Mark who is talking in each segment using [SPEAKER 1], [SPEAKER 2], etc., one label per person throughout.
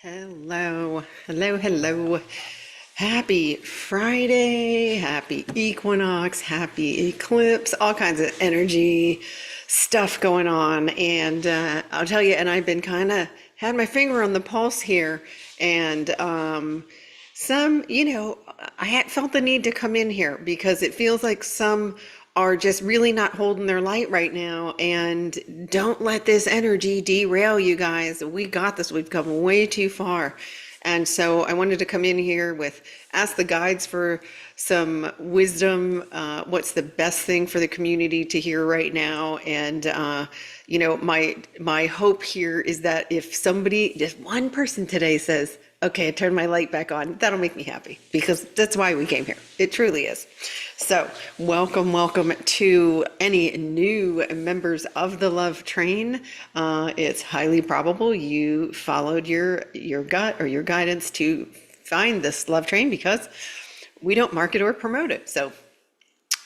[SPEAKER 1] Hello, hello, hello. Happy Friday, happy equinox, happy eclipse, all kinds of energy stuff going on. And I'll tell you, and I've been kind of had my finger on the pulse here. And I had felt the need to come in here because it feels like some are just really not holding their light right now. And don't let this energy derail you guys. We got this. We've come way too far. And so I wanted to come in here with ask the guides for some wisdom. What's the best thing for the community to hear right now? And my hope here is that if somebody, just one person today says, "Okay, I turned my light back on," that'll make me happy because that's why we came here. It truly is. So welcome to any new members of the Love Train. It's highly probable you followed your gut or your guidance to find this Love Train because we don't market or promote it. So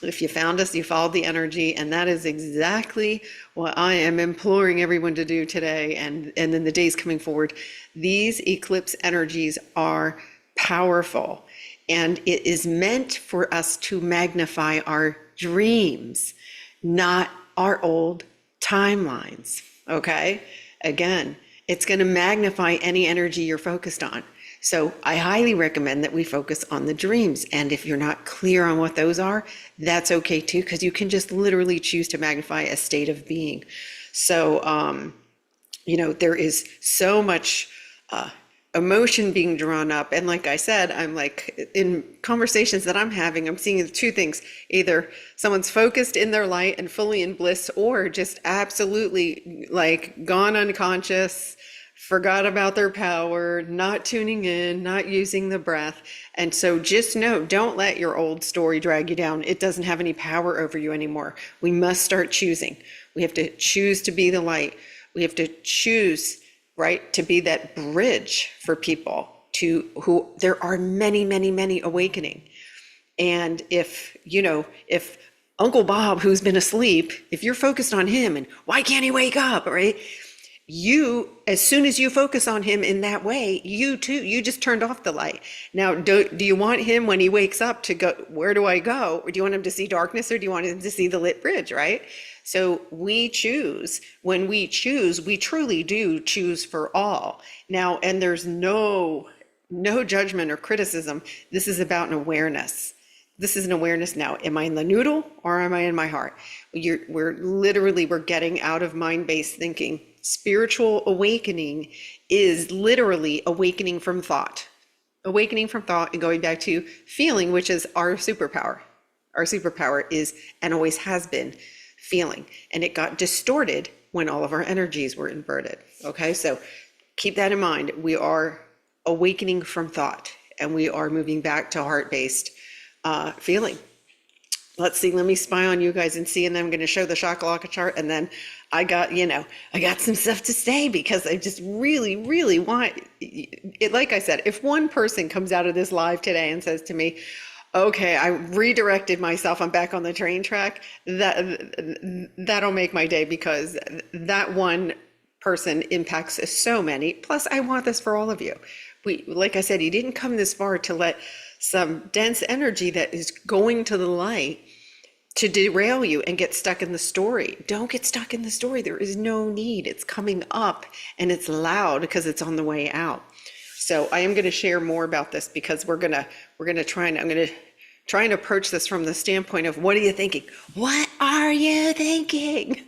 [SPEAKER 1] if you found us, you followed the energy, and that is exactly what I am imploring everyone to do today and in the days coming forward. These eclipse energies are powerful, and it is meant for us to magnify our dreams, not our old timelines, okay? Again, it's going to magnify any energy you're focused on. So I highly recommend that we focus on the dreams. And if you're not clear on what those are, that's okay too, because you can just literally choose to magnify a state of being. So, there is so much emotion being drawn up. And like I said, I'm like in conversations that I'm having, I'm seeing two things. Either someone's focused in their light and fully in bliss, or just absolutely like gone unconscious, forgot about their power, not tuning in, not using the breath. And so just know, don't let your old story drag you down. It doesn't have any power over you anymore. We must start choosing. We have to choose to be the light. We have to choose, right, to be that bridge for people to who there are many awakening. And if Uncle Bob, who's been asleep, if you're focused on him and why can't he wake up, right? As soon as you focus on him in that way, you just turned off the light. Now, do you want him when he wakes up to go, where do I go? Or do you want him to see darkness, or do you want him to see the lit bridge, right? So we choose. When we choose, we truly do choose for all. Now, and there's no judgment or criticism. This is about an awareness. This is an awareness now. Am I in the noodle or am I in my heart? We're getting out of mind-based thinking. Spiritual awakening is literally awakening from thought and going back to feeling, which is our superpower. Our superpower is, and always has been, feeling. And it got distorted when all of our energies were inverted. Okay, so keep that in mind. We are awakening from thought, and we are moving back to heart-based feeling. Let's see, let me spy on you guys and see, and then I'm going to show the Chakra chart, and then I got some stuff to say because I just really want it. Like I said, if one person comes out of this live today and says to me, "Okay, I redirected myself, I'm back on the train track," that'll make my day, because that one person impacts so many. Plus, I want this for all of you. Like I said, you didn't come this far to let some dense energy that is going to the light to derail you and get stuck in the story. Don't get stuck in the story. There is no need. It's coming up and it's loud because it's on the way out. So I am going to share more about this because I'm going to try and approach this from the standpoint of, what are you thinking? What are you thinking?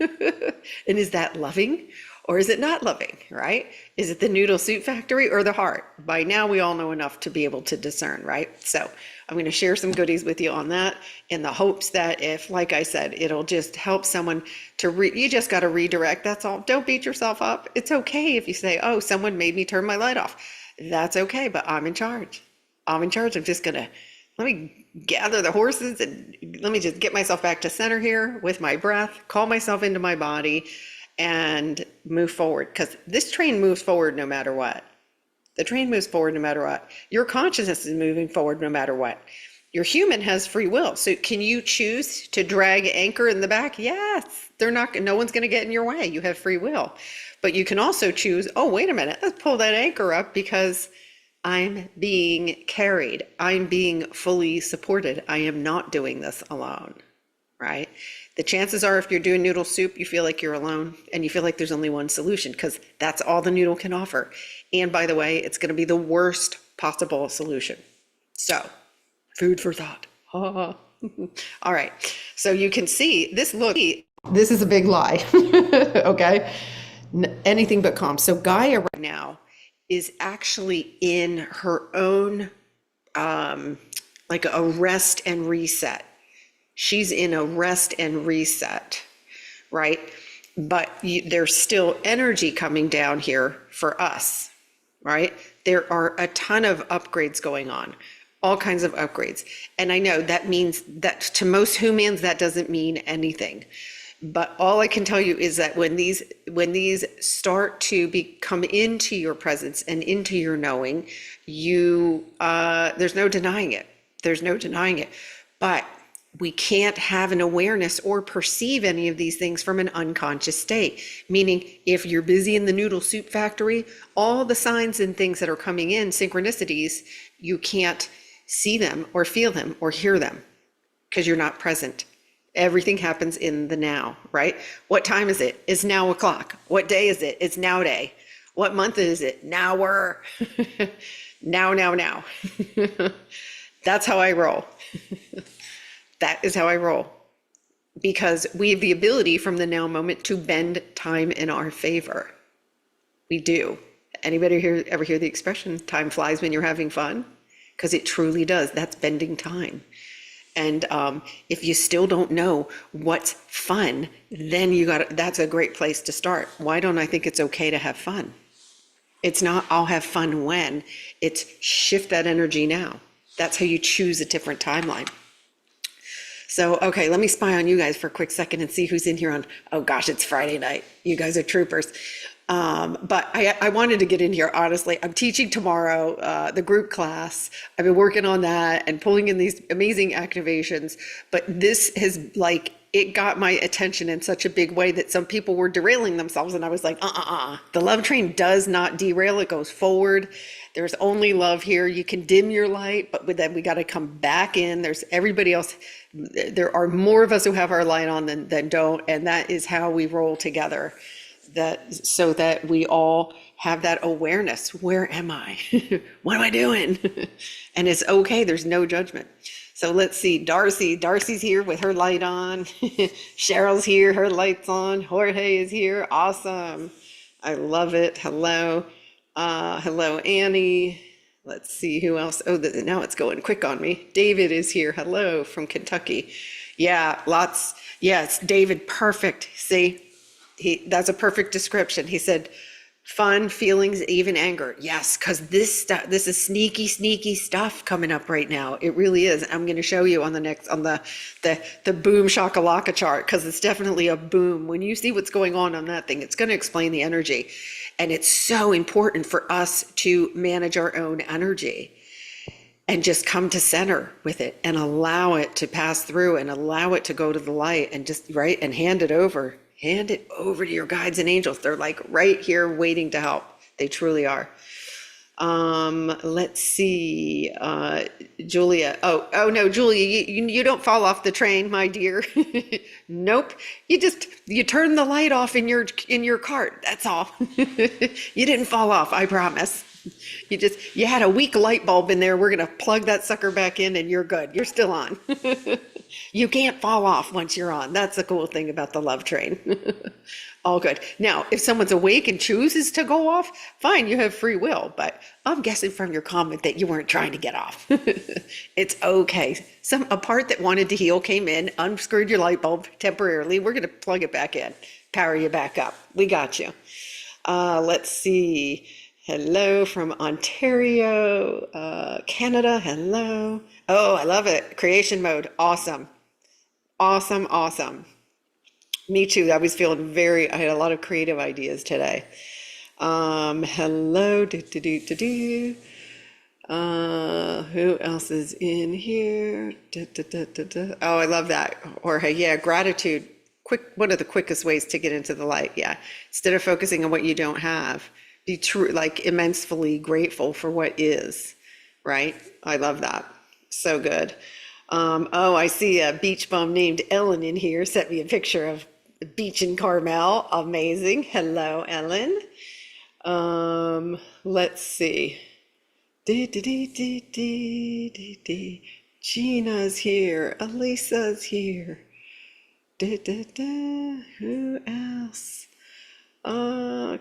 [SPEAKER 1] And is that loving? Or is it not loving, right? Is it the noodle soup factory or the heart? By now, we all know enough to be able to discern, right? So I'm going to share some goodies with you on that in the hopes that if, like I said, it'll just help someone to, you just got to redirect. That's all. Don't beat yourself up. It's okay if you say, "Oh, someone made me turn my light off." That's okay, but I'm in charge. I'm just going to, let me gather the horses and let me just get myself back to center here with my breath, call myself into my body, and move forward, because this train moves forward no matter what. The train moves forward no matter what. Your consciousness is moving forward no matter what. Your human has free will. So can you choose to drag anchor in the back? Yes. They're not, no one's going to get in your way. You have free will. But you can also choose, oh, wait a minute, let's pull that anchor up because I'm being carried. I'm being fully supported. I am not doing this alone, right? The chances are if you're doing noodle soup, you feel like you're alone and you feel like there's only one solution because that's all the noodle can offer. And by the way, it's going to be the worst possible solution. So, food for thought. All right. So you can see this look. This is a big lie. Okay. Anything but calm. So Gaia right now is actually in her own, like a rest and reset. She's in a rest and reset, right? But there's still energy coming down here for us, right? There are a ton of upgrades going on, all kinds of upgrades. And I know that means that to most humans, that doesn't mean anything. But all I can tell you is that when these start to come into your presence and into your knowing, there's no denying it. There's no denying it. But we can't have an awareness or perceive any of these things from an unconscious state. Meaning, if you're busy in the noodle soup factory, all the signs and things that are coming in, synchronicities, you can't see them or feel them or hear them because you're not present. Everything happens in the now, right? What time is it? It's now o'clock. What day is it? It's now day. What month is it? Now we're now. That's how I roll. That is how I roll. Because we have the ability from the now moment to bend time in our favor. We do. Anybody here ever hear the expression, time flies when you're having fun? Because it truly does. That's bending time. And if you still don't know what's fun, then that's a great place to start. Why don't I think it's okay to have fun? It's not, I'll have fun when. It's shift that energy now. That's how you choose a different timeline. So, okay, let me spy on you guys for a quick second and see who's in here on, oh gosh, it's Friday night. You guys are troopers. But I wanted to get in here, honestly. I'm teaching tomorrow, the group class. I've been working on that and pulling in these amazing activations. But this has it got my attention in such a big way that some people were derailing themselves. And I was like, the love train does not derail. It goes forward. There's only love here. You can dim your light, but then we got to come back in. There's everybody else. There are more of us who have our light on than don't. And that is how we roll together. So that we all have that awareness. Where am I? What am I doing? And it's okay. There's no judgment. So let's see. Darcy's here with her light on. Cheryl's here. Her light's on. Jorge is here. Awesome. I love it. Hello. Hello, Annie. Let's see who else. Oh, now it's going quick on me. David is here. Hello from Kentucky. Yeah, lots. Yes, David. Perfect. See? That's a perfect description. He said, fun, feelings, even anger. Yes, because this is sneaky stuff coming up right now. It really is. I'm going to show you on the boom shakalaka chart, because it's definitely a boom. When you see what's going on that thing, it's going to explain the energy. And it's so important for us to manage our own energy and just come to center with it and allow it to pass through and allow it to go to the light and just and hand it over. Hand it over to your guides and angels. They're like right here waiting to help. They truly are. Let's see. Julia. Oh no, Julia, you don't fall off the train, my dear. Nope. You turn the light off in your cart. That's all. You didn't fall off, I promise. You had a weak light bulb in there. We're going to plug that sucker back in and you're good. You're still on. You can't fall off once you're on. That's the cool thing about the love train. All good. Now, if someone's awake and chooses to go off, fine, you have free will. But I'm guessing from your comment that you weren't trying to get off. It's okay. A part that wanted to heal came in, unscrewed your light bulb temporarily. We're going to plug it back in, power you back up. We got you. Let's see. Hello from Ontario, Canada. Hello. Oh, I love it. Creation mode. Awesome. Awesome. Me too. I was feeling I had a lot of creative ideas today. Hello. Who else is in here? Oh, I love that. Or hey, yeah, gratitude. Quick, one of the quickest ways to get into the light. Yeah. Instead of focusing on what you don't have, be true, like immensely grateful for what is, right? I love that. So good. Oh, I see a beach bum named Ellen in here. Sent me a picture of the beach in Carmel. Amazing. Hello, Ellen. Let's see. Gina's here. Elisa's here. Who else?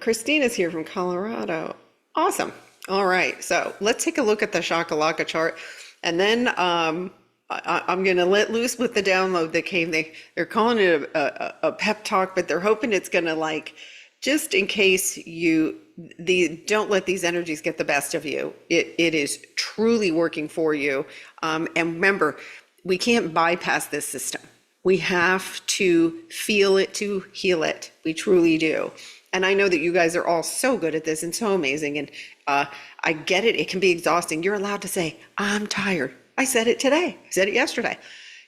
[SPEAKER 1] Christina's here from Colorado. Awesome. All right. So let's take a look at the Shakalaka chart. And then I'm going to let loose with the download that came. They're calling it a pep talk, but they're hoping it's going to like, just in case don't let these energies get the best of you. It is truly working for you. And remember, we can't bypass this system. We have to feel it to heal it. We truly do. And I know that you guys are all so good at this and so amazing. And I get it. It can be exhausting. You're allowed to say, I'm tired. I said it today. I said it yesterday.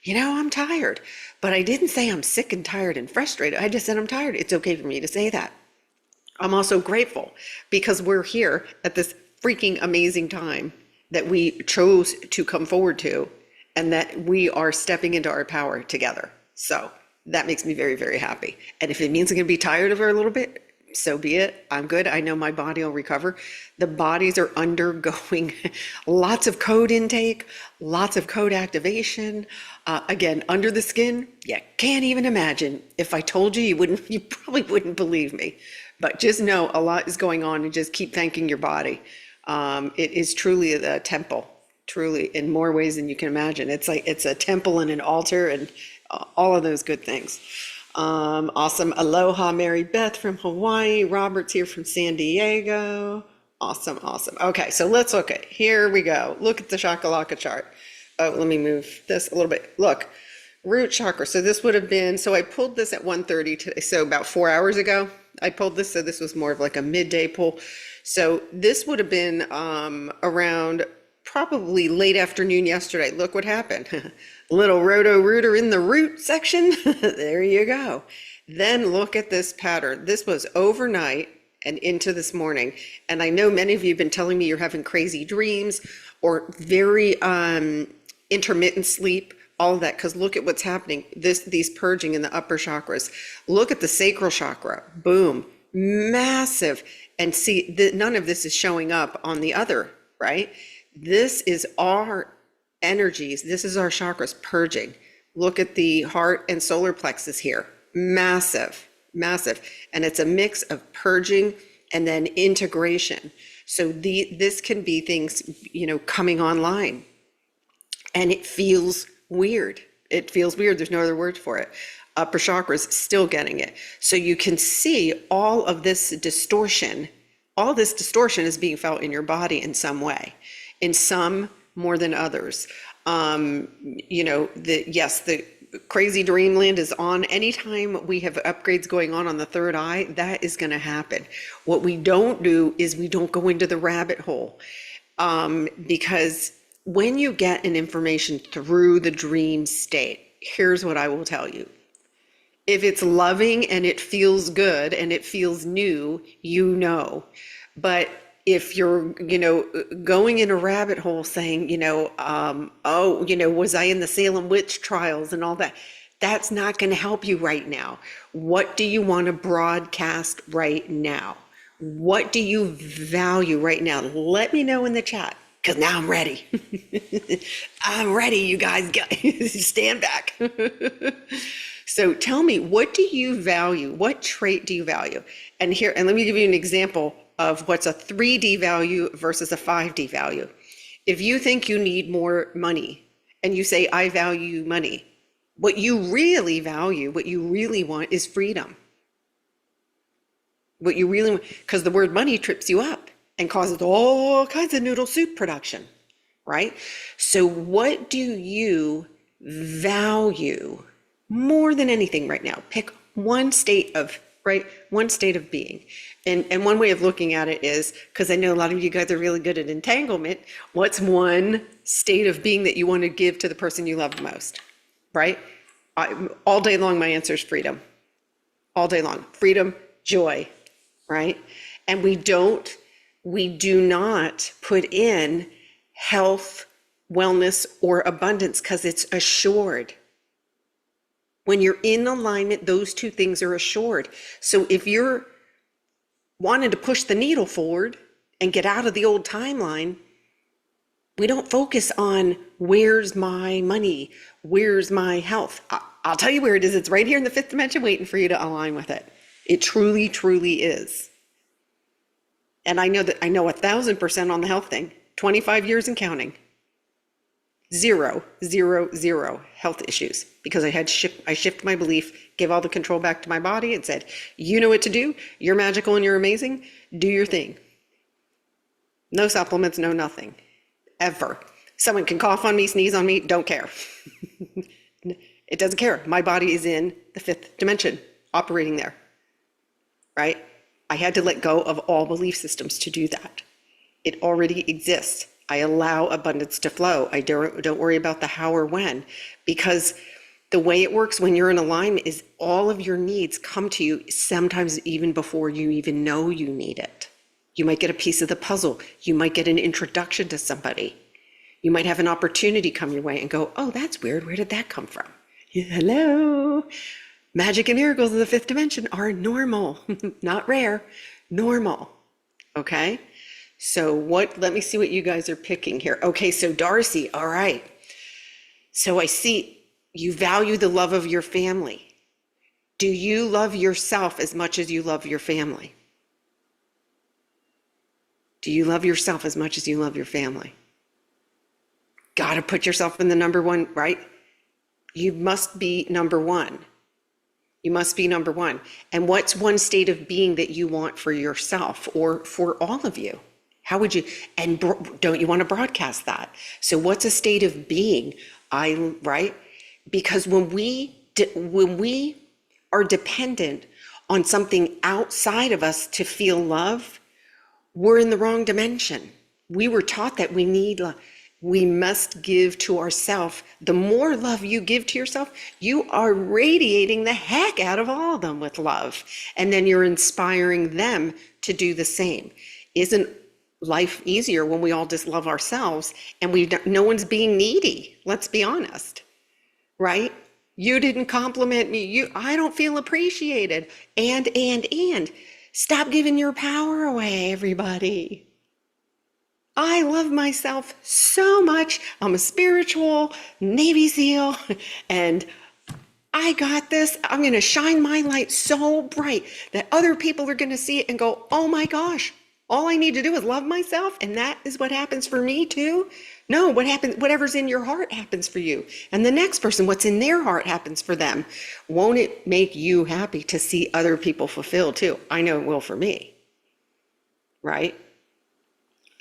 [SPEAKER 1] I'm tired. But I didn't say I'm sick and tired and frustrated. I just said I'm tired. It's okay for me to say that. I'm also grateful because we're here at this freaking amazing time that we chose to come forward to, and that we are stepping into our power together. So that makes me very, very happy. And if it means I'm going to be tired of her a little bit, so be it. I'm good. I know my body will recover. The bodies are undergoing lots of code intake, lots of code activation. Again, under the skin, you can't even imagine. If I told you, you probably wouldn't believe me. But just know a lot is going on, and just keep thanking your body. It is truly a temple, truly in more ways than you can imagine. It's like it's a temple and an altar and all of those good things. Awesome. Aloha, Mary Beth from Hawaii. Robert's here from San Diego. Awesome, awesome. Okay, so let's look at, here we go. Look at the Shakalaka chart. Oh, let me move this a little bit. Look, root chakra. So this would have been, so I pulled this at 1:30 today, so about 4 hours ago. I pulled this, so this was more of like a midday pull. So this would have been around probably late afternoon yesterday. Look what happened. Little roto-rooter in the root section. There you go. Then look at this pattern. This was overnight and into this morning. And I know many of you have been telling me you're having crazy dreams or very intermittent sleep, all of that, because look at what's happening. These purging in the upper chakras. Look at the sacral chakra. Boom. Massive. And see, none of this is showing up on the other, right? This is our energies. This is our chakras purging. Look at the heart and solar plexus here. Massive, massive. And it's a mix of purging and then integration. So this can be things, coming online. And it feels weird. It feels weird. There's no other word for it. Upper chakras still getting it. So you can see all of this distortion. All this distortion is being felt in your body in some way. In some more than others. The crazy dreamland is on. Anytime we have upgrades going on the third eye, that is going to happen. What we don't do is we don't go into the rabbit hole, because when you get an information through the dream state, here's what I will tell you. If it's loving and it feels good and it feels new, but if you're, going in a rabbit hole saying, was I in the Salem witch trials and all that? That's not going to help you right now. What do you want to broadcast right now? What do you value right now? Let me know in the chat, because now I'm ready. I'm ready, you guys. Stand back. So tell me, what do you value? What trait do you value? And let me give you an example of what's a 3D value versus a 5D value. If you think you need more money and you say, I value money, what you really value, what you really want is freedom. What you really want, because the word money trips you up and causes all kinds of noodle soup production, right? So what do you value more than anything right now? Pick one state of right? One state of being. And one way of looking at it is, because I know a lot of you guys are really good at entanglement, what's one state of being that you want to give to the person you love the most, right? All day long, my answer is freedom. All day long. Freedom, joy, right? And we do not put in health, wellness, or abundance because it's assured. When you're in alignment, those two things are assured. So if you're wanting to push the needle forward and get out of the old timeline, we don't focus on where's my money, where's my health. I'll tell you where it is. It's right here in the fifth dimension waiting for you to align with it. It truly, truly is. And I know 1,000% on the health thing. 25 years and counting. Zero health issues because I shifted my belief, gave all the control back to my body and said, you know what to do. You're magical and you're amazing. Do your thing. No supplements, no nothing. Ever. Someone can cough on me, sneeze on me, don't care. It doesn't care. My body is in the fifth dimension, operating there, right? I had to let go of all belief systems to do that. It already exists. I allow abundance to flow. I don't worry about the how or when, because the way it works when you're in alignment is all of your needs come to you sometimes even before you even know you need it. You might get a piece of the puzzle. You might get an introduction to somebody. You might have an opportunity come your way and go, oh, that's weird. Where did that come from? Hello. Magic and miracles of the fifth dimension are normal, not rare, normal. Okay. So let me see what you guys are picking here. Okay. So Darcy, all right. So I see you value the love of your family. Do you love yourself as much as you love your family? Do you love yourself as much as you love your family? Got to put yourself in the number one, right? You must be number one. You must be number one. And what's one state of being that you want for yourself or for all of you? How would you, and don't you want to broadcast that? So what's a state of being? Right? Because when we are dependent on something outside of us to feel love, we're in the wrong dimension. We were taught that we need love. We must give to ourselves. The more love you give to yourself, you are radiating the heck out of all of them with love. And then you're inspiring them to do the same. Isn't life easier when we all just love ourselves and no one's being needy? Let's be honest, right? You didn't compliment me. I don't feel appreciated. And stop giving your power away, everybody. I love myself so much. I'm a spiritual Navy SEAL and I got this. I'm going to shine my light so bright that other people are going to see it and go, oh my gosh, all I need to do is love myself. And that is what happens for me too. No, whatever's in your heart happens for you. And the next person, what's in their heart happens for them. Won't it make you happy to see other people fulfilled too? I know it will for me, right?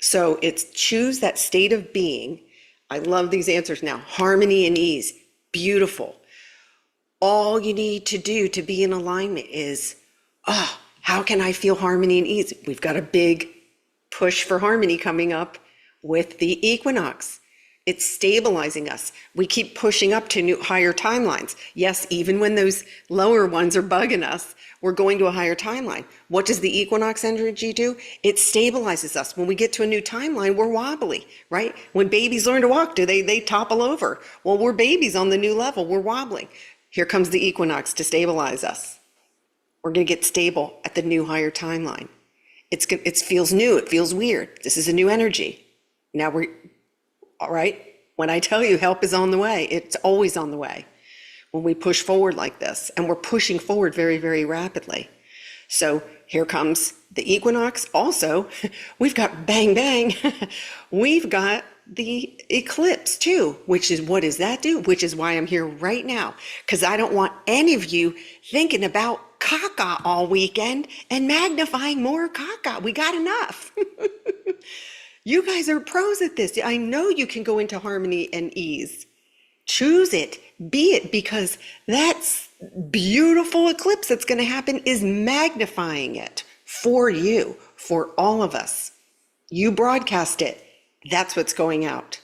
[SPEAKER 1] So it's choose that state of being. I love these answers now. Harmony and ease. Beautiful. All you need to do to be in alignment is, how can I feel harmony and ease? We've got a big push for harmony coming up with the equinox. It's stabilizing us. We keep pushing up to higher timelines. Yes, even when those lower ones are bugging us, we're going to a higher timeline. What does the equinox energy do? It stabilizes us. When we get to a new timeline, we're wobbly, right? When babies learn to walk, they topple over? Well, we're babies on the new level. We're wobbling. Here comes the equinox to stabilize us. We're going to get stable at the new higher timeline. It feels new. It feels weird. This is a new energy. Now all right? When I tell you help is on the way, it's always on the way. When we push forward like this, and we're pushing forward very, very rapidly. So here comes the equinox. Also, we've got bang, bang. We've got the eclipse too, which is, what does that do? Which is why I'm here right now, because I don't want any of you thinking about caca all weekend and magnifying more caca. We got enough. You guys are pros at this. I know you can go into harmony and ease. Choose it, be it, because that's beautiful eclipse that's going to happen is magnifying it for you, for all of us. You broadcast it. That's what's going out,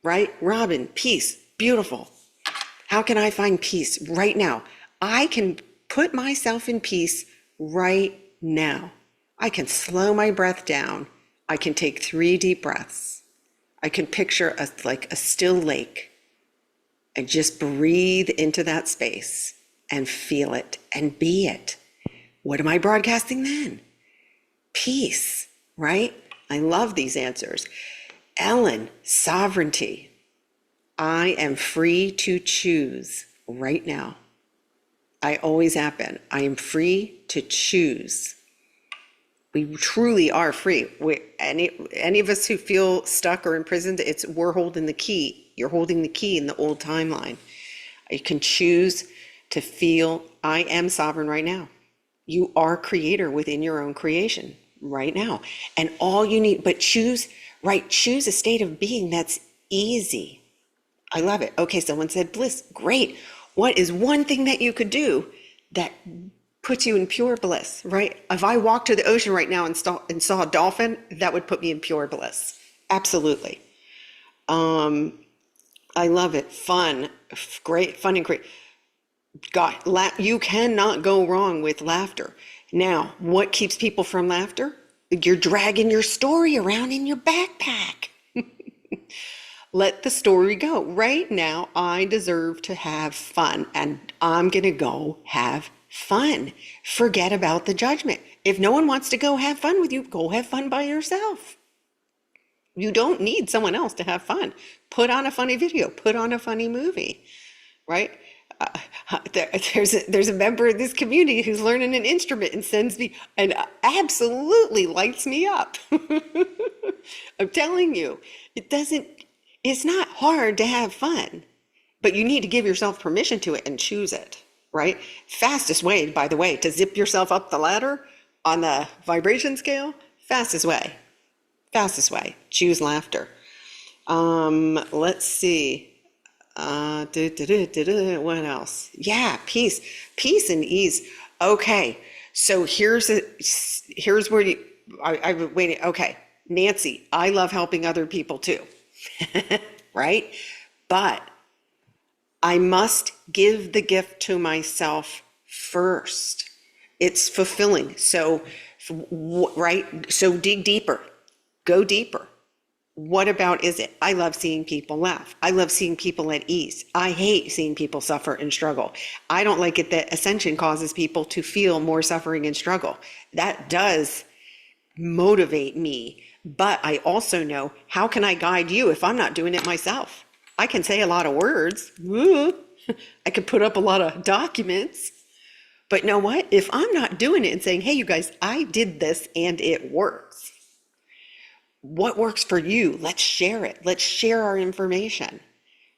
[SPEAKER 1] right? Robin, peace, beautiful. How can I find peace right now? I can put myself in peace right now. I can slow my breath down. I can take 3 deep breaths. I can picture like a still lake and just breathe into that space and feel it and be it. What am I broadcasting then? Peace, right? I love these answers. Ellen, sovereignty. I am free to choose right now. I always have been. I am free to choose. We truly are free. Any of us who feel stuck or imprisoned, we're holding the key. You're holding the key in the old timeline. You can choose to feel I am sovereign right now. You are creator within your own creation right now. And all you need, but choose a state of being that's easy. I love it. Okay, someone said bliss. Great. What is one thing that you could do that puts you in pure bliss, right? If I walked to the ocean right now and saw a dolphin, that would put me in pure bliss. Absolutely. I love it. Fun, great, fun and great. God, you cannot go wrong with laughter. Now, what keeps people from laughter? You're dragging your story around in your backpack. Let the story go. Right now, I deserve to have fun, and I'm going to go have fun. Forget about the judgment. If no one wants to go have fun with you, go have fun by yourself. You don't need someone else to have fun. Put on a funny video, put on a funny movie, right? There's a member of this community who's learning an instrument and sends me and absolutely lights me up. I'm telling you, it's not hard to have fun, but you need to give yourself permission to it and choose it, right? Fastest way, by the way, to zip yourself up the ladder on the vibration scale, fastest way, choose laughter. Let's see. What else? Yeah, peace and ease. Okay, so here's where I've waited. Okay, Nancy, I love helping other people too, right? But I must give the gift to myself first. It's fulfilling. So, right? So dig deeper, go deeper. What about is it? I love seeing people laugh. I love seeing people at ease. I hate seeing people suffer and struggle. I don't like it that Ascension causes people to feel more suffering and struggle. That does motivate me. But I also know, how can I guide you if I'm not doing it myself? I can say a lot of words. I can put up a lot of documents. But know what? If I'm not doing it and saying, hey, you guys, I did this and it works. What works for you? Let's share it. Let's share our information.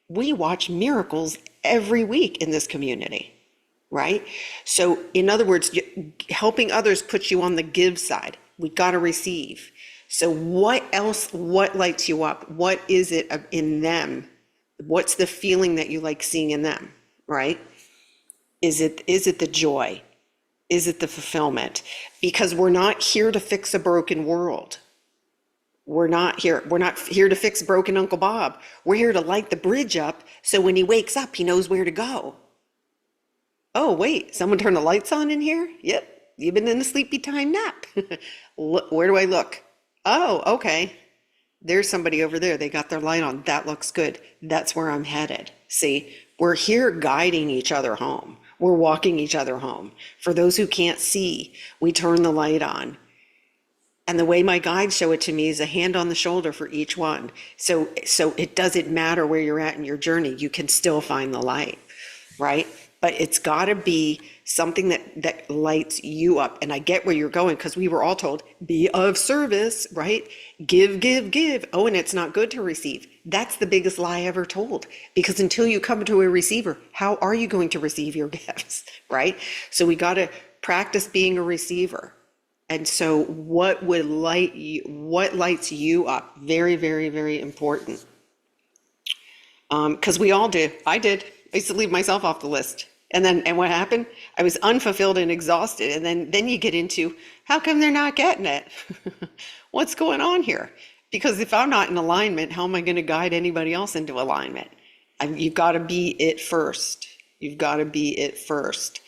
[SPEAKER 1] We watch miracles every week in this community, right? So in other words, helping others puts you on the give side. We got to receive. So what else, what lights you up? What is it in them? What's the feeling that you like seeing in them, right? Is it the joy? Is it the fulfillment? Because we're not here to fix a broken world. We're not here to fix broken Uncle Bob. We're here to light the bridge up so when he wakes up, he knows where to go. Oh, wait, someone turned the lights on in here? Yep, you've been in a sleepy time nap. Where do I look? Oh, okay. There's somebody over there. They got their light on. That looks good. That's where I'm headed. See, we're here guiding each other home. We're walking each other home. For those who can't see, we turn the light on. And the way my guides show it to me is a hand on the shoulder for each one. So it doesn't matter where you're at in your journey. You can still find the light, right? But it's got to be something that lights you up. And I get where you're going, because we were all told, be of service, right? Give, give, give. Oh, and it's not good to receive. That's the biggest lie ever told. Because until you come to a receiver, how are you going to receive your gifts, right? So we got to practice being a receiver. And so what lights you up? Very, very, very important. Because we all do. I did. I used to leave myself off the list. And what happened? I was unfulfilled and exhausted. And then you get into, how come they're not getting it? What's going on here? Because if I'm not in alignment, how am I going to guide anybody else into alignment? You've got to be it first. You've got to be it first.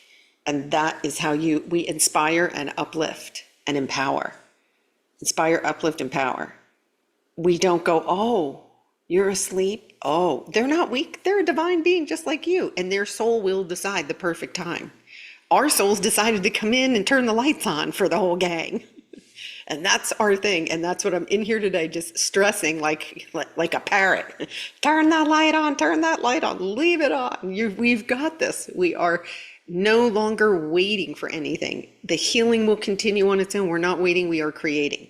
[SPEAKER 1] And that is how we inspire and uplift and empower. Inspire, uplift, empower. We don't go, oh, you're asleep. Oh, they're not weak. They're a divine being just like you. And their soul will decide the perfect time. Our souls decided to come in and turn the lights on for the whole gang. And that's our thing. And that's what I'm in here today, just stressing like a parrot. Turn that light on, turn that light on, leave it on. We've got this. We are no longer waiting for anything. The healing will continue on its own. We're not waiting, we are creating.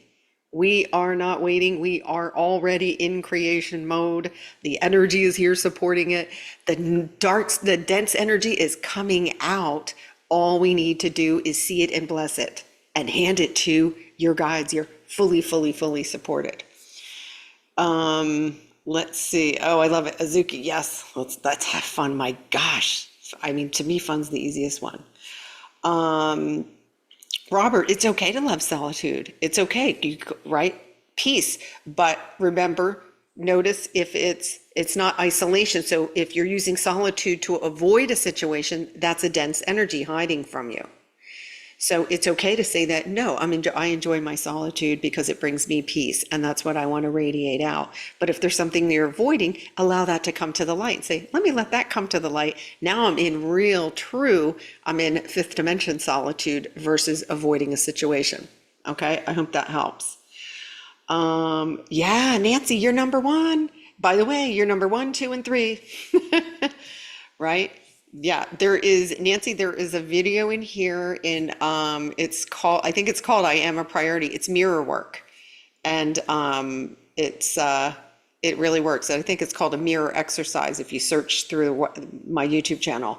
[SPEAKER 1] We are not waiting. We are already in creation mode. The energy is here supporting it. The dense energy is coming out. All we need to do is see it and bless it and hand it to your guides. You're fully, fully, fully supported. Let's see. Oh, I love it. Azuki. Yes. Let's have fun. My gosh. I mean, to me, fun's the easiest one. Robert, it's okay to love solitude. It's okay, right? Peace. But remember, notice if it's not isolation. So if you're using solitude to avoid a situation, that's a dense energy hiding from you. So it's okay to say that, no, I enjoy my solitude because it brings me peace, and that's what I want to radiate out. But if there's something you're avoiding, allow that to come to the light. Say, let me let that come to the light. Now I'm in I'm in fifth dimension solitude versus avoiding a situation. Okay, I hope that helps. Yeah, Nancy, you're number one. By the way, you're number 1, 2, and 3. Right? Yeah, Nancy, there is a video in here I think it's called I Am a Priority. It's mirror work. And it really works. I think it's called a mirror exercise if you search through my YouTube channel.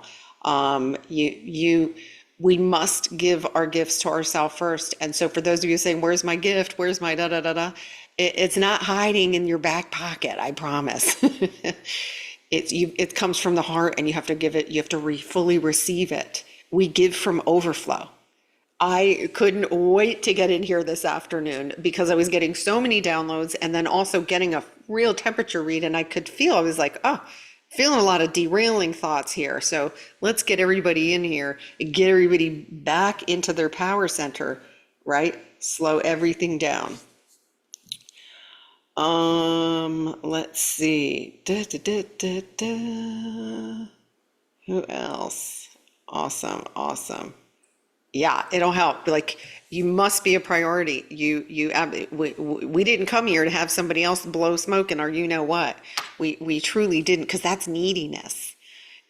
[SPEAKER 1] We must give our gifts to ourselves first. And so for those of you saying, where's my gift? Where's my da da da da? It's not hiding in your back pocket, I promise. It comes from the heart, and you have to give it, you have to fully receive it. We give from overflow. I couldn't wait to get in here this afternoon because I was getting so many downloads, and then also getting a real temperature read, and I could feel, I was like, feeling a lot of derailing thoughts here. So let's get everybody in here and get everybody back into their power center, right? Slow everything down. Let's see. Who else? Awesome. Yeah, it'll help. Like, you must be a priority. We didn't come here to have somebody else blow smoke in our you know what. We truly didn't, because that's neediness.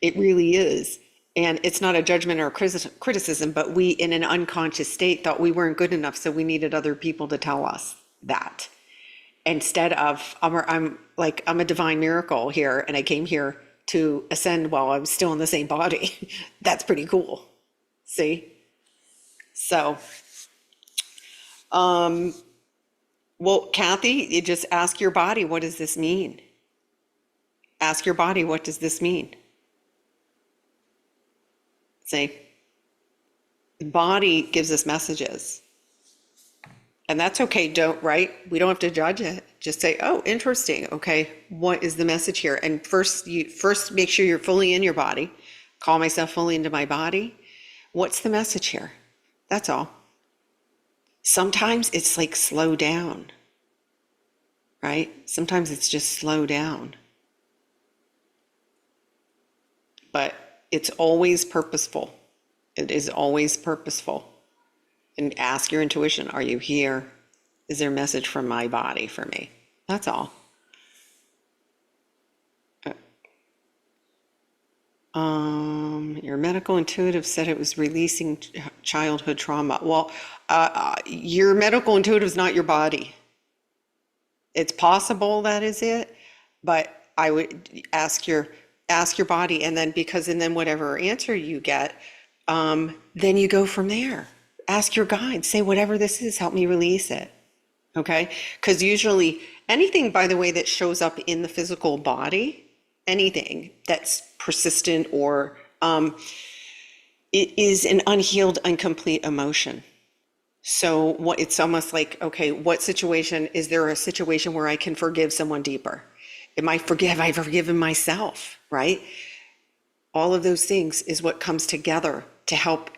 [SPEAKER 1] It really is. And it's not a judgment or a criticism, but we, in an unconscious state, thought we weren't good enough, so we needed other people to tell us that. Instead of, I'm a divine miracle here, and I came here to ascend while I was still in the same body. That's pretty cool. See? So, well, Kathy, you just ask your body, what does this mean? Ask your body, what does this mean? See? The body gives us messages. And that's okay, right? We don't have to judge it. Just say, oh, interesting. Okay, what is the message here? And first make sure you're fully in your body. Call myself fully into my body. What's the message here? That's all. Sometimes it's like slow down, right? Sometimes it's just slow down. But it's always purposeful. It is always purposeful. And ask your intuition, are you here? Is there a message from my body for me? That's all. Your medical intuitive said it was releasing childhood trauma. Well, your medical intuitive is not your body. It's possible that is it, but I would ask your body, and then whatever answer you get, then you go from there. Ask your guide, say, whatever this is, help me release it. Okay? Because usually anything, by the way, that shows up in the physical body anything that's persistent or it is an unhealed, incomplete emotion. So what it's almost like, okay, what situation, is there a situation where I can forgive someone deeper? Have I forgiven myself, right? All of those things is what comes together to help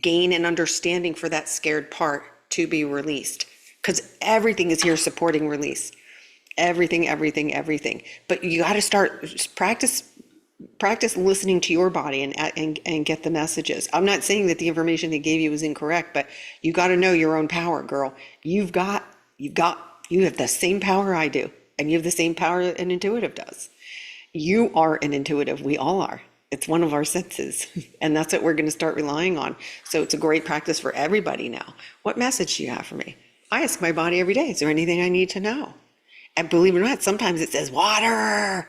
[SPEAKER 1] gain an understanding for that scared part to be released. Because everything is here supporting release. Everything, everything, everything. But you got to start practice listening to your body and get the messages. I'm not saying that the information they gave you is incorrect, but you got to know your own power, girl. You have the same power I do, and you have the same power an intuitive does. You are an intuitive. We all are. It's one of our senses, and that's what we're going to start relying on. So it's a great practice for everybody now. What message do you have for me? I ask my body every day, is there anything I need to know? And believe it or not, sometimes it says water,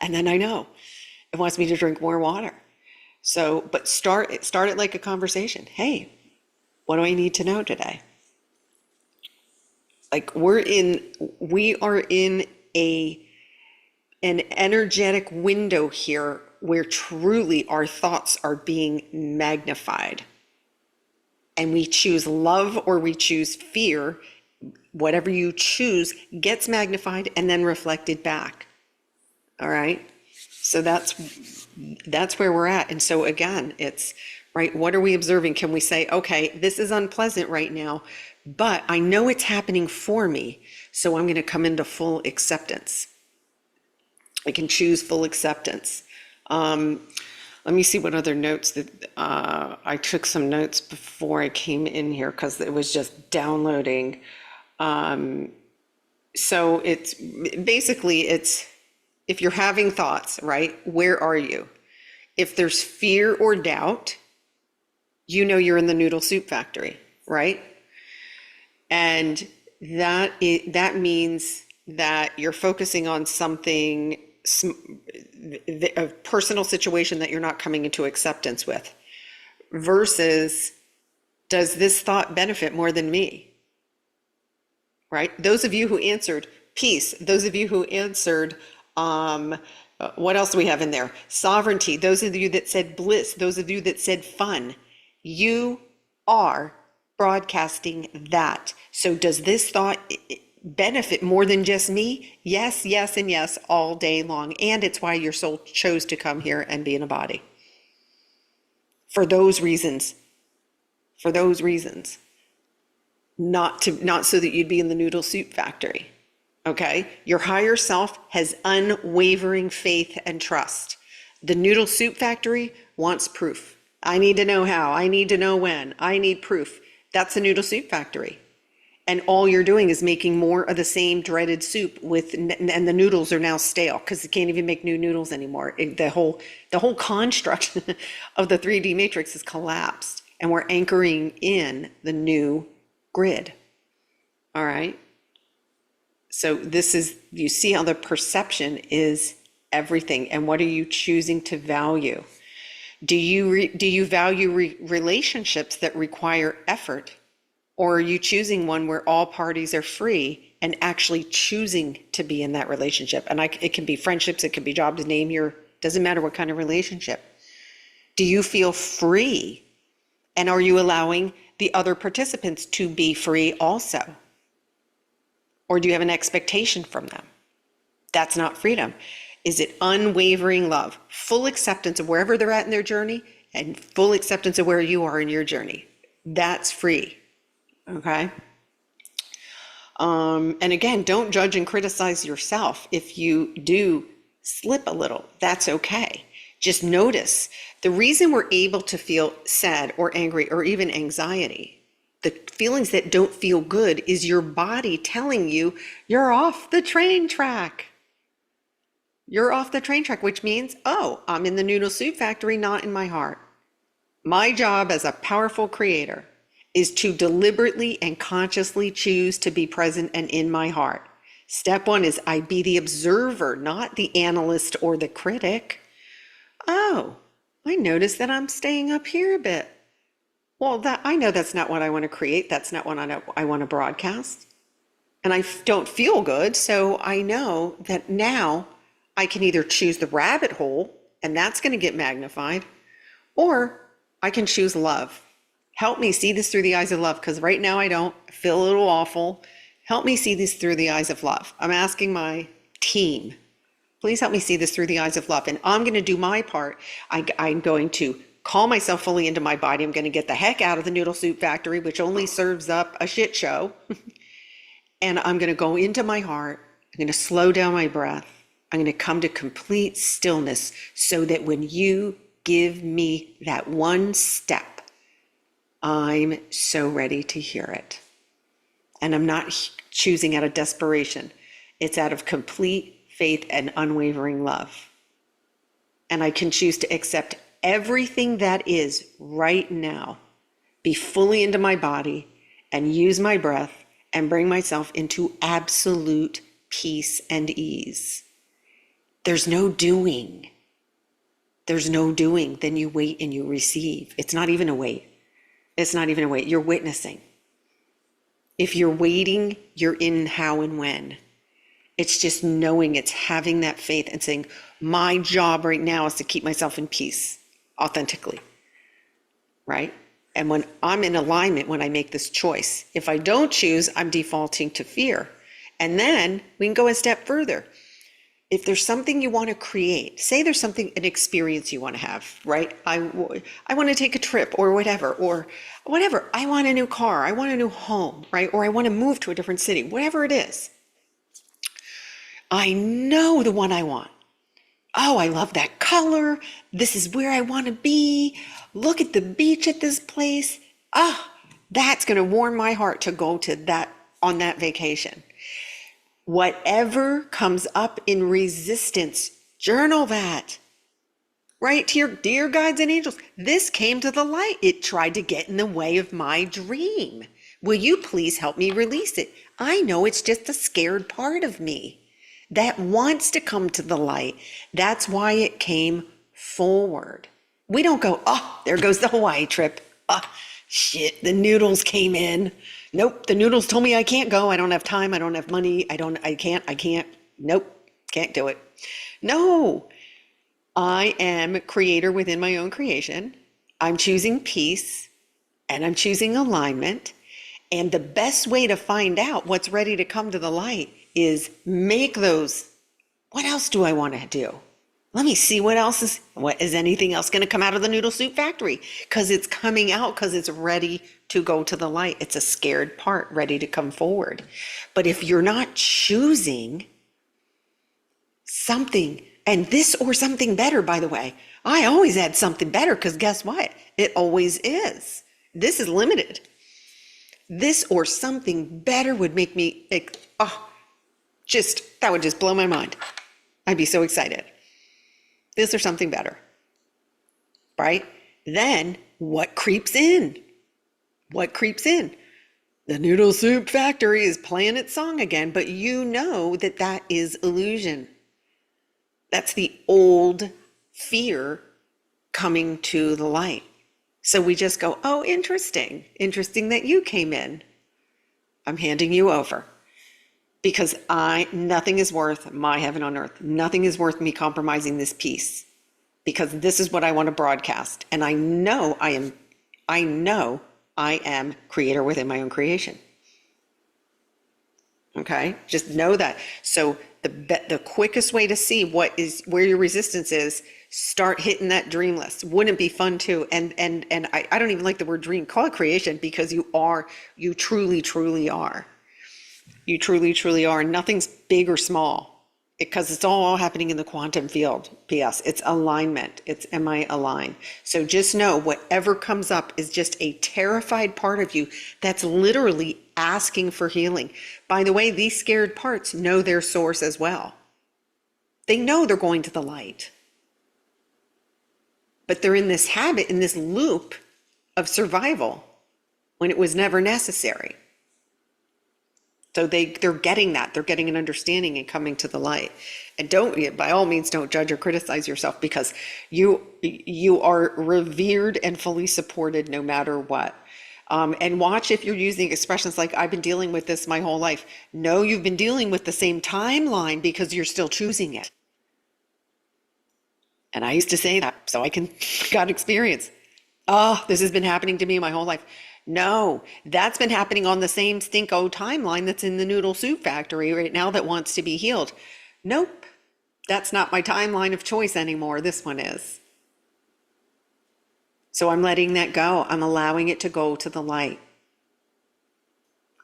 [SPEAKER 1] and then I know. It wants me to drink more water. So, but start it like a conversation. Hey, what do I need to know today? Like we are in an energetic window here where truly our thoughts are being magnified. And we choose love or we choose fear. Whatever you choose gets magnified and then reflected back. All right? So that's where we're at. And so again, it's right. What are we observing? Can we say, okay, this is unpleasant right now, but I know it's happening for me. So I'm going to come into full acceptance. I can choose full acceptance. Let me see what other notes that I took some notes before I came in here because it was just downloading. So it's basically if you're having thoughts, right? Where are you? If there's fear or doubt, you know you're in the noodle soup factory, right? And that means that you're focusing on something, a personal situation that you're not coming into acceptance with, versus does this thought benefit more than me? Right? Those of you who answered peace, those of you who answered what else do we have in there? Sovereignty. Those of you that said bliss, those of you that said fun, you are broadcasting that. So does this thought benefit more than just me? Yes, yes, and yes, all day long. And it's why your soul chose to come here and be in a body. For those reasons. For those reasons. Not so that you'd be in the noodle soup factory. Okay, your higher self has unwavering faith and trust. The noodle soup factory wants proof. I need to know how. I need to know when. I need proof. That's the noodle soup factory. And all you're doing is making more of the same dreaded soup and the noodles are now stale because they can't even make new noodles anymore. The whole construct of the 3D matrix has collapsed and we're anchoring in the new grid. All right. So this is, you see how the perception is everything. And what are you choosing to value? Do you value relationships that require effort? Or are you choosing one where all parties are free and actually choosing to be in that relationship? And it can be friendships, it can be jobs, doesn't matter what kind of relationship. Do you feel free? And are you allowing the other participants to be free also? Or do you have an expectation from them? That's not freedom. Is it unwavering love? Full acceptance of wherever they're at in their journey and full acceptance of where you are in your journey. That's free. Okay? And again, don't judge and criticize yourself. If you do slip a little, that's okay. Just notice the reason we're able to feel sad or angry or even anxiety, the feelings that don't feel good, is your body telling you you're off the train track. You're off the train track, which means, oh, I'm in the noodle soup factory, not in my heart. My job as a powerful creator is to deliberately and consciously choose to be present and in my heart. Step one is I be the observer, not the analyst or the critic. Oh, I notice that I'm staying up here a bit. Well, I know that's not what I want to create. That's not what I want to broadcast. And I don't feel good. So I know that now I can either choose the rabbit hole, and that's going to get magnified, or I can choose love. Help me see this through the eyes of love, because right now I don't. I feel a little awful. Help me see this through the eyes of love. I'm asking my team, please help me see this through the eyes of love. And I'm going to do my part. I'm going to call myself fully into my body. I'm going to get the heck out of the noodle soup factory, which only serves up a shit show. And I'm going to go into my heart. I'm going to slow down my breath. I'm going to come to complete stillness so that when you give me that one step, I'm so ready to hear it. And I'm not choosing out of desperation. It's out of complete faith and unwavering love. And I can choose to accept everything that is right now, be fully into my body, and use my breath and bring myself into absolute peace and ease. There's no doing. There's no doing. Then you wait and you receive. It's not even a wait. It's not even a wait. You're witnessing. If you're waiting, you're in how and when. It's just knowing, it's having that faith and saying, my job right now is to keep myself in peace authentically, right? And when I'm in alignment, when I make this choice, if I don't choose, I'm defaulting to fear. And then we can go a step further. If there's something you want to create, say there's something, an experience you want to have, right? I want to take a trip or whatever. I want a new car. I want a new home, right? Or I want to move to a different city, whatever it is. I know the one I want. Oh, I love that color. This is where I want to be. Look at the beach at this place. That's going to warm my heart to go to that on that vacation. Whatever comes up in resistance, journal that. Right to your dear guides and angels. This came to the light. It tried to get in the way of my dream. Will you please help me release it? I know it's just a scared part of me that wants to come to the light. That's why it came forward. We don't go, oh, there goes the Hawaii trip. Oh, shit, the noodles came in. Nope, the noodles told me I can't go. I don't have time. I don't have money. I can't. Nope, can't do it. No, I am creator within my own creation. I'm choosing peace and I'm choosing alignment. And the best way to find out what's ready to come to the light is make those. What else do I want to do? Let me see what is anything else going to come out of the noodle soup factory? Because it's coming out, because it's ready to go to the light. It's a scared part ready to come forward. But if you're not choosing something, and this or something better, by the way, I always add something better because guess what? It always is. This is limited. This or something better would make me, that would just blow my mind. I'd be so excited. This or something better, right? Then what creeps in? What creeps in? The noodle soup factory is playing its song again, but you know that that is illusion. That's the old fear coming to the light. So we just go, oh, interesting that you came in. I'm handing you over. Because nothing is worth my heaven on earth. Nothing is worth me compromising this peace. Because this is what I want to broadcast. And I know I am creator within my own creation. Okay? Just know that. So the quickest way to see where your resistance is, start hitting that dream list. Wouldn't it be fun too? And I don't even like the word dream. Call it creation, because you truly, truly are. You truly, truly are. Nothing's big or small, because it's all happening in the quantum field. P.S. It's alignment. It's am I aligned? So just know whatever comes up is just a terrified part of you that's literally asking for healing. By the way, these scared parts know their source as well. They know they're going to the light. But they're in this habit, in this loop of survival when it was never necessary. So they're getting that. They're getting an understanding and coming to the light. And by all means, don't judge or criticize yourself, because you are revered and fully supported no matter what. And watch if you're using expressions like, I've been dealing with this my whole life. No, you've been dealing with the same timeline because you're still choosing it. And I used to say that so I can got experience. Oh, this has been happening to me my whole life. No, that's been happening on the same stinko timeline that's in the noodle soup factory right now that wants to be healed. Nope, that's not my timeline of choice anymore. This one is. So I'm letting that go. I'm allowing it to go to the light.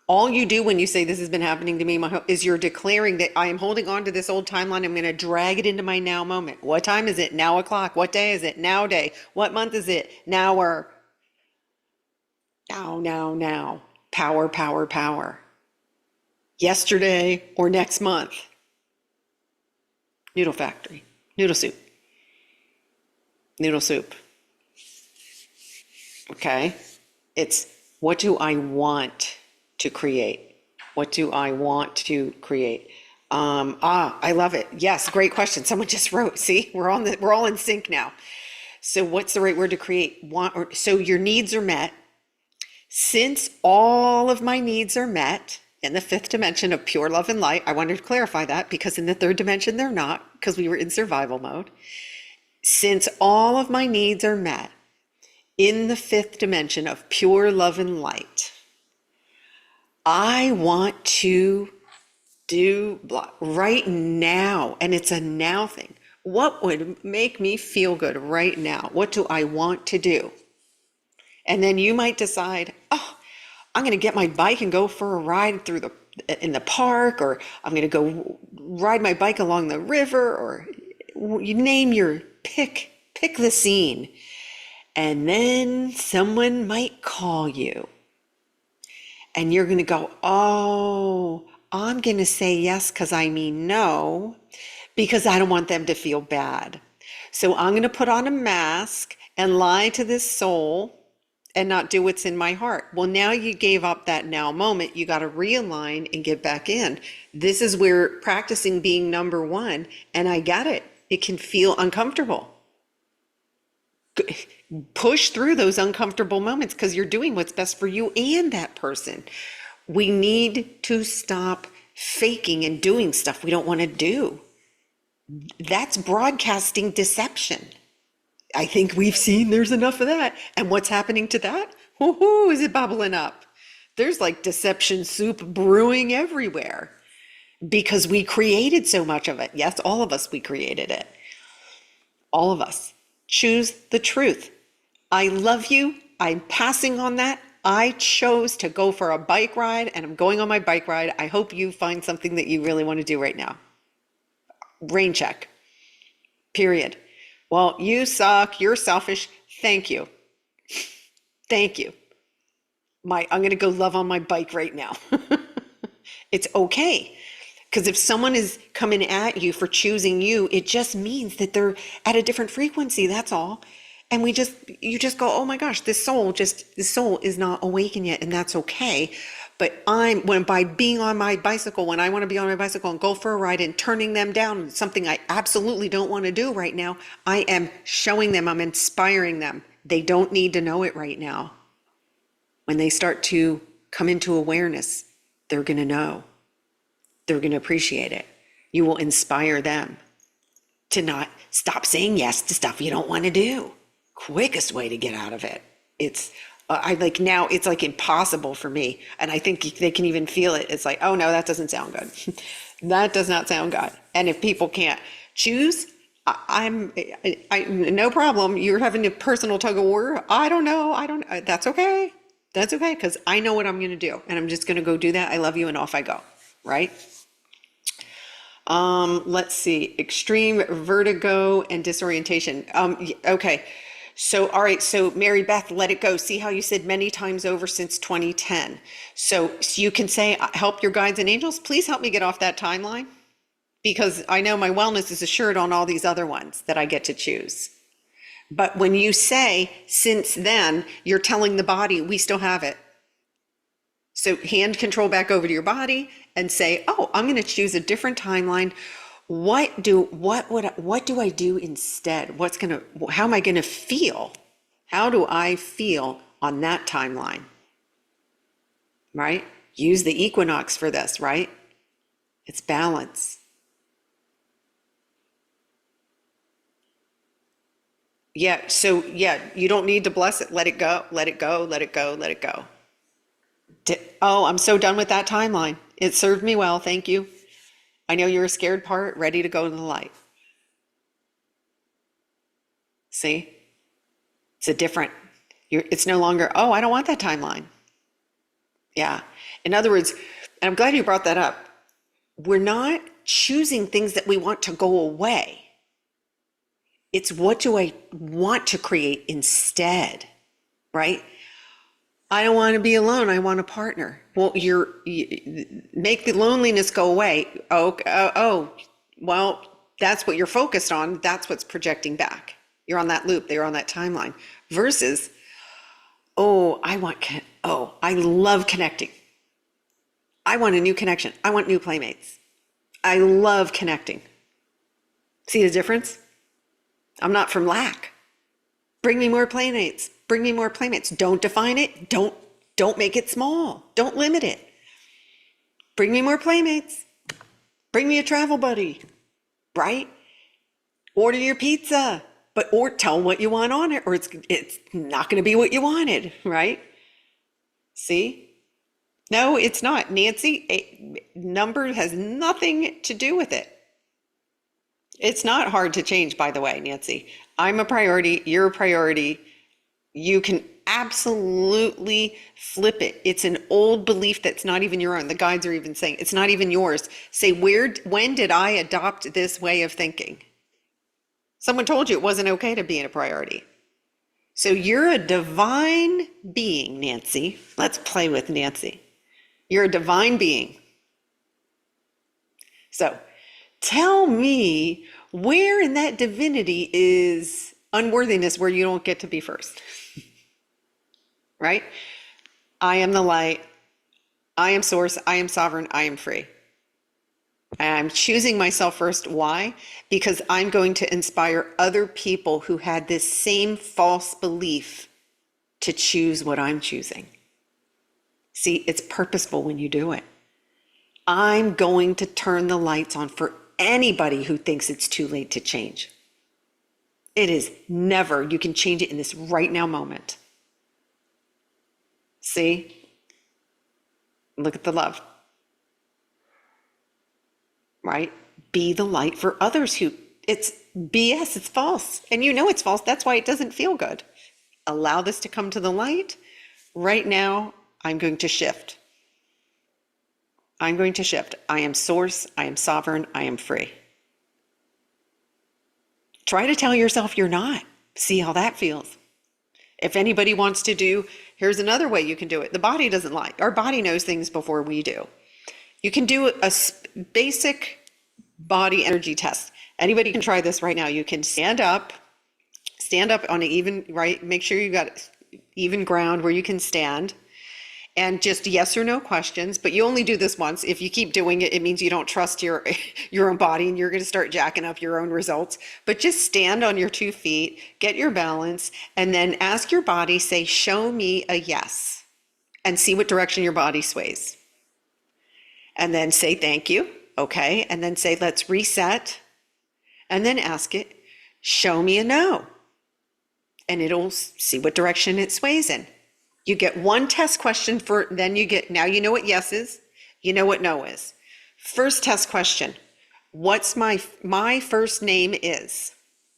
[SPEAKER 1] All you do when you say this has been happening to me is you're declaring that I am holding on to this old timeline. I'm going to drag it into my now moment. What time is it? Now o'clock. What day is it? Now day. What month is it? Now or now. Power, power, power. Yesterday or next month. Noodle factory. Noodle soup. Noodle soup. Okay? It's what do I want to create? What do I want to create? I love it. Yes, great question. Someone just wrote. See, we're all in sync now. So what's the right word to create? So your needs are met. Since all of my needs are met in the fifth dimension of pure love and light, I wanted to clarify that because in the third dimension they're not, because we were in survival mode. Since all of my needs are met in the fifth dimension of pure love and light, I want to do right now, and it's a now thing. What would make me feel good right now? What do I want to do? And then you might decide, oh, I'm going to get my bike and go for a ride in the park, or I'm going to go ride my bike along the river, or you name your pick the scene. And then someone might call you and you're going to go, oh, I'm going to say yes because I mean no, because I don't want them to feel bad. So I'm going to put on a mask and lie to this soul and not do what's in my heart. Well, now you gave up that now moment. You got to realign and get back in. This is where practicing being number one, and I get it. It can feel uncomfortable. Push through those uncomfortable moments because you're doing what's best for you and that person. We need to stop faking and doing stuff we don't want to do. That's broadcasting deception. I think we've seen there's enough of that. And what's happening to that? Woohoo, is it bubbling up? There's like deception soup brewing everywhere because we created so much of it. Yes, all of us, we created it. All of us. Choose the truth. I love you. I'm passing on that. I chose to go for a bike ride and I'm going on my bike ride. I hope you find something that you really want to do right now. Rain check. Period. Well, you suck. You're selfish. Thank you. Thank you. I'm going to go love on my bike right now. It's okay. Because if someone is coming at you for choosing you, it just means that they're at a different frequency. That's all. And you just go, oh my gosh, this soul is not awakened yet. And that's okay. But by being on my bicycle, when I want to be on my bicycle and go for a ride and turning them down, something I absolutely don't want to do right now, I am showing them, I'm inspiring them. They don't need to know it right now. When they start to come into awareness, they're going to know. They're going to appreciate it. You will inspire them to not stop saying yes to stuff you don't want to do. Quickest way to get out of it. It's now it's like impossible for me. And I think they can even feel it. It's like, oh no, that doesn't sound good. That does not sound good. And if people can't choose, no problem. You're having a personal tug of war. I don't know. That's okay. That's okay. Because I know what I'm going to do. And I'm just going to go do that. I love you. And off I go. Right? Let's see. Extreme vertigo and disorientation. Okay. So, all right. So Mary Beth, let it go. See how you said many times over since 2010. So you can say, help your guides and angels. Please help me get off that timeline. Because I know my wellness is assured on all these other ones that I get to choose. But when you say, since then, you're telling the body, we still have it. So hand control back over to your body and say, oh, I'm going to choose a different timeline. What do I do instead? How am I going to feel? How do I feel on that timeline? Right? Use the equinox for this, right? It's balance. Yeah. So yeah, you don't need to bless it. Let it go. Let it go. Let it go. Let it go. Oh, I'm so done with that timeline. It served me well. Thank you. I know you're a scared part, ready to go to the light. See? It's a different, it's no longer, oh, I don't want that timeline. Yeah. In other words, and I'm glad you brought that up. We're not choosing things that we want to go away. It's what do I want to create instead, right? I don't want to be alone. I want a partner. Well, make the loneliness go away. Well, that's what you're focused on. That's what's projecting back. You're on that loop. They're on that timeline. Versus, I love connecting. I want a new connection. I want new playmates. I love connecting. See the difference? I'm not from lack. Bring me more playmates. Bring me more playmates. Don't define it. Don't make it small. Don't limit it. Bring me more playmates. Bring me a travel buddy, right? Order your pizza, or tell them what you want on it, or it's not going to be what you wanted, right? See? No, it's not. Nancy, a number has nothing to do with it. It's not hard to change, by the way, Nancy. I'm a priority. You're a priority. You can absolutely flip it. It's an old belief that's not even your own. The guides are even saying it's not even yours. Say, when did I adopt this way of thinking? Someone told you it wasn't okay to be in a priority. So you're a divine being, Nancy. Let's play with Nancy. You're a divine being. So tell me where in that divinity is unworthiness where you don't get to be first. Right? I am the light. I am source. I am sovereign. I am free. And I'm choosing myself first. Why? Because I'm going to inspire other people who had this same false belief to choose what I'm choosing. See, it's purposeful when you do it. I'm going to turn the lights on for anybody who thinks it's too late to change. It is never. You can change it in this right now moment. See? Look at the love. Right? Be the light for others who, it's BS, it's false. And you know it's false. That's why it doesn't feel good. Allow this to come to the light. Right now, I'm going to shift. I'm going to shift. I am source. I am sovereign. I am free. Try to tell yourself you're not. See how that feels. If anybody wants to do, here's another way you can do it. The body doesn't lie. Our body knows things before we do. You can do a basic body energy test. Anybody can try this right now. You can stand up on an even, right? Make sure you've got even ground where you can stand. And just yes or no questions, but you only do this once. If you keep doing it, it means you don't trust your own body and you're going to start jacking up your own results. But just stand on your 2 feet, get your balance, and then ask your body, say, show me a yes, and see what direction your body sways. And then say, thank you. Okay. And then say, let's reset. And then ask it, show me a no. And it'll see what direction it sways in. You get one test question now you know what yes is, you know what no is. First test question, what's my first name is?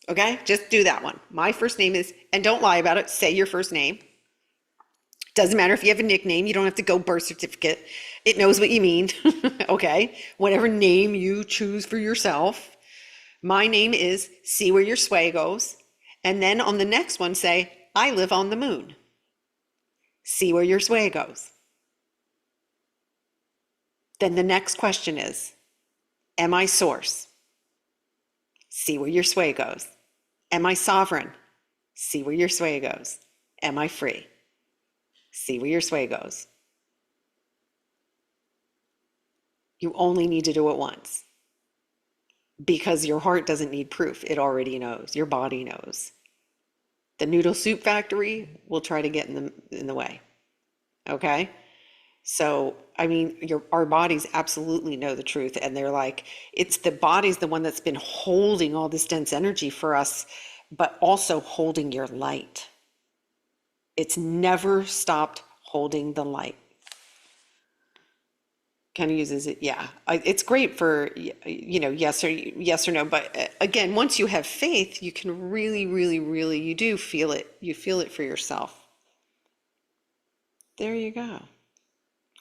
[SPEAKER 1] Okay, just do that one. My first name is, and don't lie about it, say your first name. Doesn't matter if you have a nickname, you don't have to go birth certificate. It knows what you mean, okay? Whatever name you choose for yourself. My name is, see where your sway goes. And then on the next one say, I live on the moon. See where your sway goes. Then the next question is, am I source? See where your sway goes. Am I sovereign? See where your sway goes. Am I free? See where your sway goes. You only need to do it once. Because your heart doesn't need proof. It already knows. Your body knows. The noodle soup factory will try to get in the way. Okay? So, I mean, our bodies absolutely know the truth. And they're like, it's the body's the one that's been holding all this dense energy for us but also holding your light. It's never stopped holding the light. Kind of uses it, yeah. It's great for, yes or no. But again, once you have faith, you can really, really, really, you do feel it. You feel it for yourself. There you go.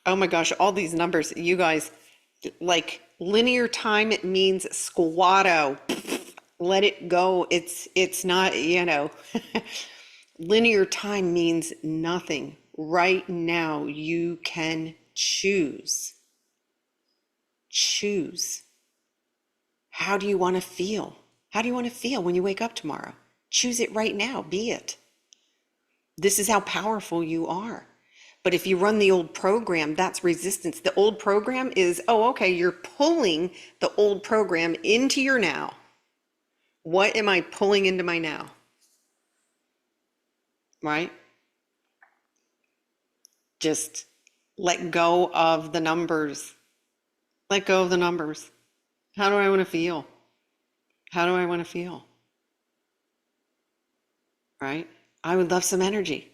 [SPEAKER 1] Oh my gosh, all these numbers, you guys, like linear time, it means squatto. Let it go. It's not, linear time means nothing. Right now, you can choose. Choose. How do you want to feel? How do you want to feel when you wake up tomorrow? Choose it right now. Be it. This is how powerful you are. But if you run the old program, that's resistance. The old program is, oh, okay, you're pulling the old program into your now. What am I pulling into my now? Right? Just let go of the numbers. Let go of the numbers. How do I want to feel? How do I want to feel? Right? I would love some energy.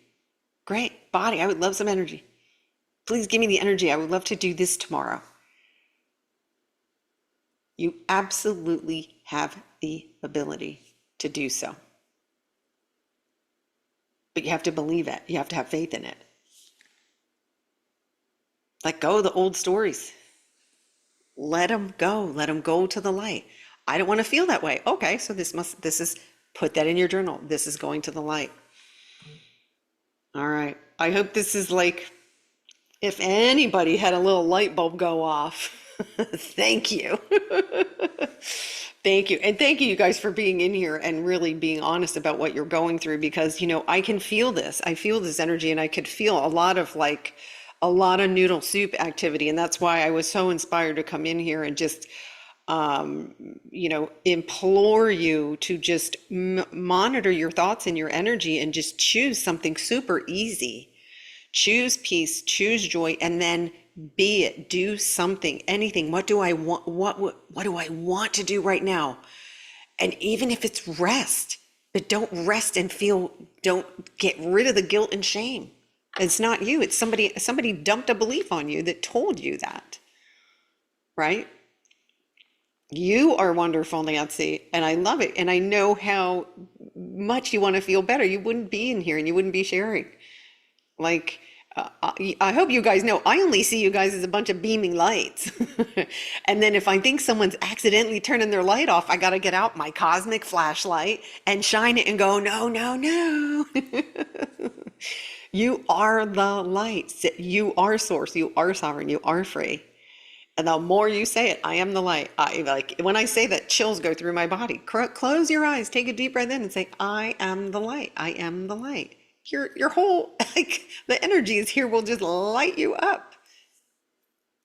[SPEAKER 1] Great. Body, I would love some energy. Please give me the energy. I would love to do this tomorrow. You absolutely have the ability to do so. But you have to believe it. You have to have faith in it. Let go of the old stories. Let them go. Let them go to the light. I don't want to feel that way. Okay, so this is, put that in your journal. This is going to the light. All right. I hope this is like, if anybody had a little light bulb go off, thank you. Thank you. And thank you guys for being in here and really being honest about what you're going through, because, I can feel this. I feel this energy, and I could feel a lot of noodle soup activity. And that's why I was so inspired to come in here and just, implore you to just monitor your thoughts and your energy and just choose something super easy. Choose peace, choose joy, and then be it. Do something, anything. What do I want? What do I want to do right now? And even if it's rest, but don't rest and don't get rid of the guilt and shame. It's not you. It's somebody dumped a belief on you that told you that, right? You are wonderful, Nancy, and I love it. And I know how much you want to feel better. You wouldn't be in here and you wouldn't be sharing. Like, I hope you guys know, I only see you guys as a bunch of beaming lights. And then if I think someone's accidentally turning their light off, I got to get out my cosmic flashlight and shine it and go, no, no, no. You are the light. You are source. You are sovereign. You are free. And the more you say it, I am the light. When I say that, chills go through my body. Close your eyes, take a deep breath in and say, I am the light. I am the light. Your whole, the energies here will just light you up.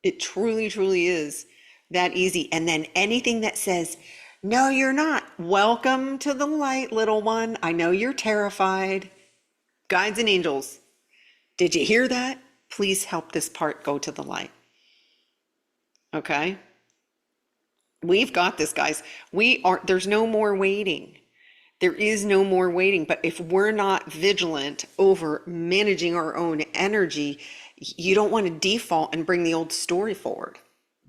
[SPEAKER 1] It truly, truly is that easy. And then anything that says, no, you're not. Welcome to the light, little one. I know you're terrified. Guides and angels, did you hear that? Please help this part go to the light. Okay? We've got this, guys. There's no more waiting. There is no more waiting. But if we're not vigilant over managing our own energy, you don't want to default and bring the old story forward,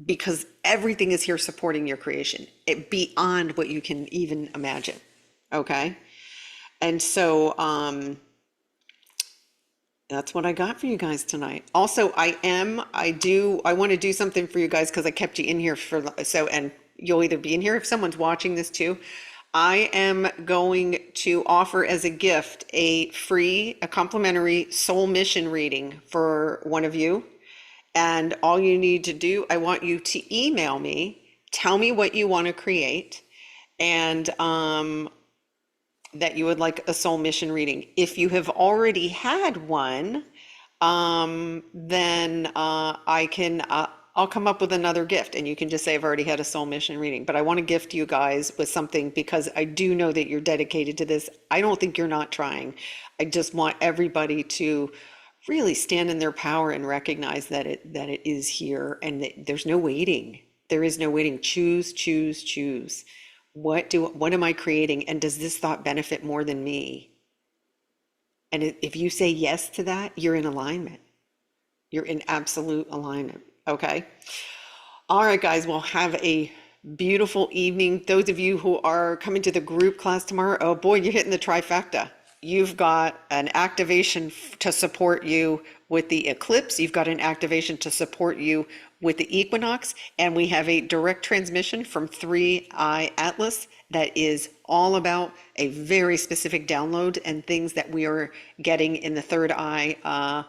[SPEAKER 1] because everything is here supporting your creation, beyond what you can even imagine. Okay? And so, that's what I got for you guys tonight. Also, I want to do something for you guys, because I kept you in here and you'll either be in here if someone's watching this too. I am going to offer as a gift a complimentary soul mission reading for one of you. And all you need to do, I want you to email me, tell me what you want to create, and that you would like a soul mission reading. If you have already had one, then I'll come up with another gift, and you can just say, I've already had a soul mission reading. But I want to gift you guys with something, because I do know that you're dedicated to this. I don't think you're not trying. I just want everybody to really stand in their power and recognize that it is here, and that there's no waiting. There is no waiting. Choose, choose, choose. What am I creating? And does this thought benefit more than me? And if you say yes to that, you're in alignment. You're in absolute alignment. Okay. All right, guys, we'll have a beautiful evening. Those of you who are coming to the group class tomorrow, oh boy, you're hitting the trifecta. You've got an activation to support you with the eclipse. You've got an activation to support you with the equinox. And we have a direct transmission from 3i Atlas that is all about a very specific download and things that we are getting in the third eye.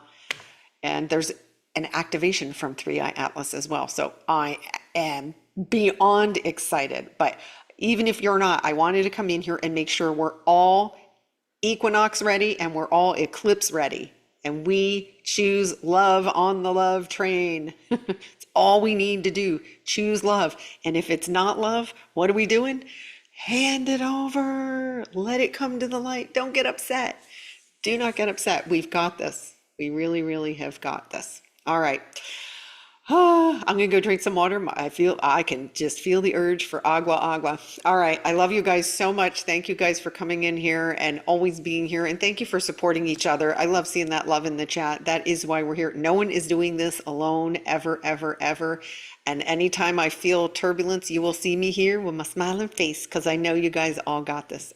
[SPEAKER 1] And there's an activation from 3i Atlas as well. So I am beyond excited. But even if you're not, I wanted to come in here and make sure we're all equinox ready and we're all eclipse ready. And we choose love on the love train. It's all we need to do. Choose love. And if it's not love, what are we doing? Hand it over. Let it come to the light. Don't get upset. Do not get upset. We've got this. We really, really have got this. All right. I'm gonna go drink some water. I can just feel the urge for agua. All right. I love you guys so much. Thank you guys for coming in here and always being here. And thank you for supporting each other. I love seeing that love in the chat. That is why we're here. No one is doing this alone, ever, ever, ever. And anytime I feel turbulence, you will see me here with my smiling face because I know you guys all got this.